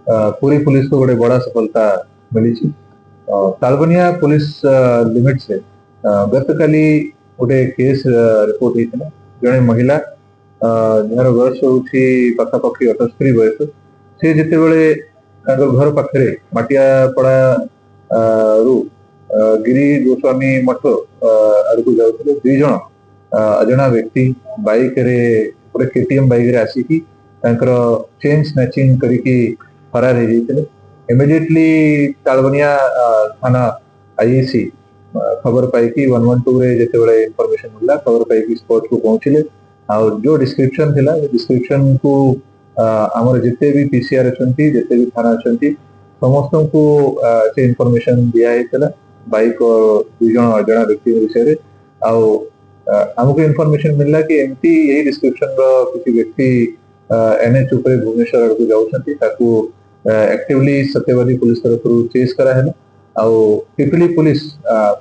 Puri police को गोटे बड़ा सफलता मिली। तालबनिया पुलिस लिमिट से गत काली गोटे केस रिपोर्ट होता जड़े महिला जार बयस हूँ पखापाखि 78 बयस से जिते बड़े घर पाखे मटियापड़ा रु गिरी गोस्वामी मठ आड़क जाते दुई जन अजना व्यक्ति बाइक रे गोटे केटीएम बाइक रे आसिकी चेन स्नैचिंग करके फरार हो जाते। इमिडिएटली तालबनिया थाना आईएसी खबर पाई 112 रे जिते बड़े इनफॉरमेशन मिला खबर पाई स्पॉट को पहुंचले जो डिस्क्रिप्शन थिला डिस्क्रिप्शन को आमर जिते भी पीसीआर अच्छी जिते भी थाना अच्छी समस्त को से इनफॉरमेशन दिया बाइक और दुई जन अजना व्यक्ति विषय आमको इनफॉरमेशन मिलला कि एमती यही डिस्क्रिप्शन किसी व्यक्ति एनएच उपरे भुवनेश्वर आड़ को जाऊँ एक्टिवली सत्यवादी पुलिस तरफ चेस कराला पिपली पुलिस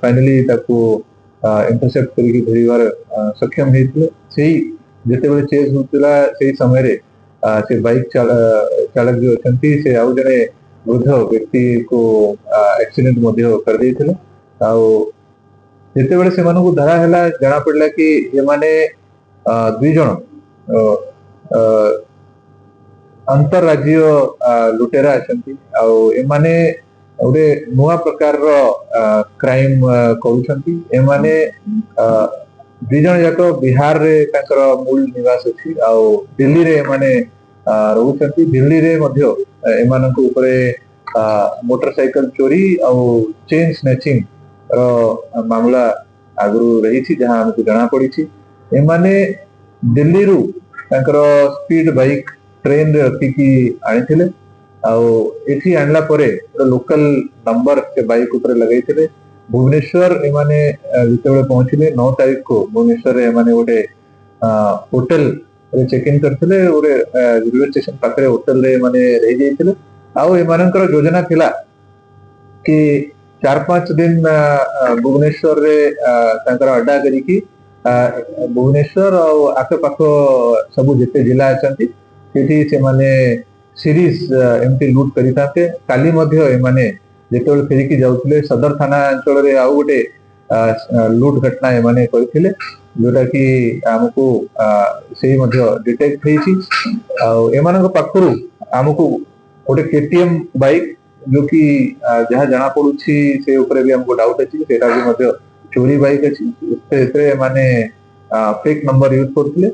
फाइनली इंटरसेप्ट करके धरिबार सक्षम होते जिते बड़े चेस होता से समय से बाइक चालक जो अच्छी से आउ जड़े वृद्ध व्यक्ति को एक्सीडेंट कर देते जिते बड़े से धरा है जना पड़ा कि ये माने दुई जन अंतरराज्य लुटेरा अच्छा एमाने गोटे नुआ प्रकार क्राइम करुँचे दुई जन जाक बिहार रे मूल निवास अच्छी दिल्ली रे एमाने रोचंती दिल्ली रे मध्य एमानक उपरे मोटरसाइकिल चोरी चेन स्नैचिंग मामला आगु रही जहाँ हमको जना पड़ी एमाने दिल्ली रु स्पीड बाइक ट्रेन रे रखिकी आनी एठी आणला परे लोकल नंबर से बाइक ऊपर लगे भुवनेश्वर एमाने जिते पहुंचले 9 तारीख को भुवनेश्वर एमाने गोटे होटल चेक इन करते गोटे रेलवे स्टेशन पाखे होटल रे एमाने रही जाइतिले एमानकर योजना थिला कि 4-5 दिन भुवनेश्वर रे अड्डा करिकी भुवनेश्वर और आखपाख सब जिते जिला अच्छा से माने सीरीज एमती लुट करते काली जिते फेरिकी जाऊे सदर थाना अंचल आउ गोटे लुट घटना एमाने करथिले जोटा कि आमको से डिटेक्ट होती पाखु आमको गोटे केटीएम बाइक जो कि जहाँ जना पड़ुछि से ऊपर भी हमको डाउट अच्छी सेटा भी चोरी बाइक अच्छी माने फेक नंबर यूज करथिले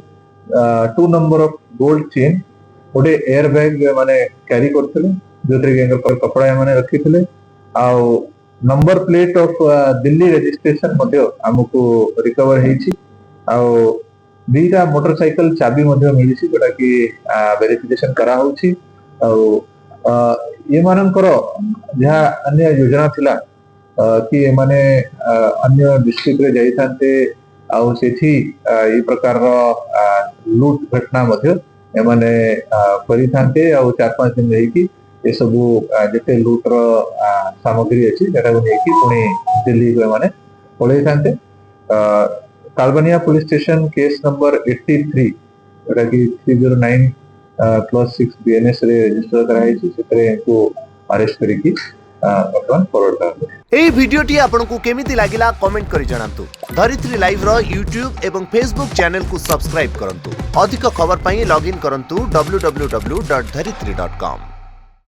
2 नंबर ऑफ गोल्ड चेन गोटे एयर बैग माने कैरी करथिले जो कपड़ा माने रखिथिले number plate of Delhi registration आमको रिकवर होती दुईटा मोटरसाइकिल चाबी मिली जोटा कि वेरिफिकेशन करा होछि ये मानकर जहाँ अन्य योजना थिला कि एमाने अन्य डिस्ट्रिक्ट रे जाइथांते सेठी ये प्रकार लुट घटना एमाने करिथांते 4-5 दिन रही ये सब जिते लुटर सामग्री अच्छी पुणी दिल्ली को एमाने पलई थांते। तालबनिया पुलिस स्टेशन केस नंबर 83 जोटा कि 309+6 बीएनएस रे रजिस्टर कराई अरेस्ट करिकी वर्तमान फॉरवर्ड करते। एई वीडियोटी आपनको केमिति लागिला कमेंट करि जणांतु। धरित्री लाइव रो यूट्यूब एवं फेसबुक चैनल को सब्सक्राइब करंतु। अधिक खबर पई लॉगिन करंतु www.dharitri.com।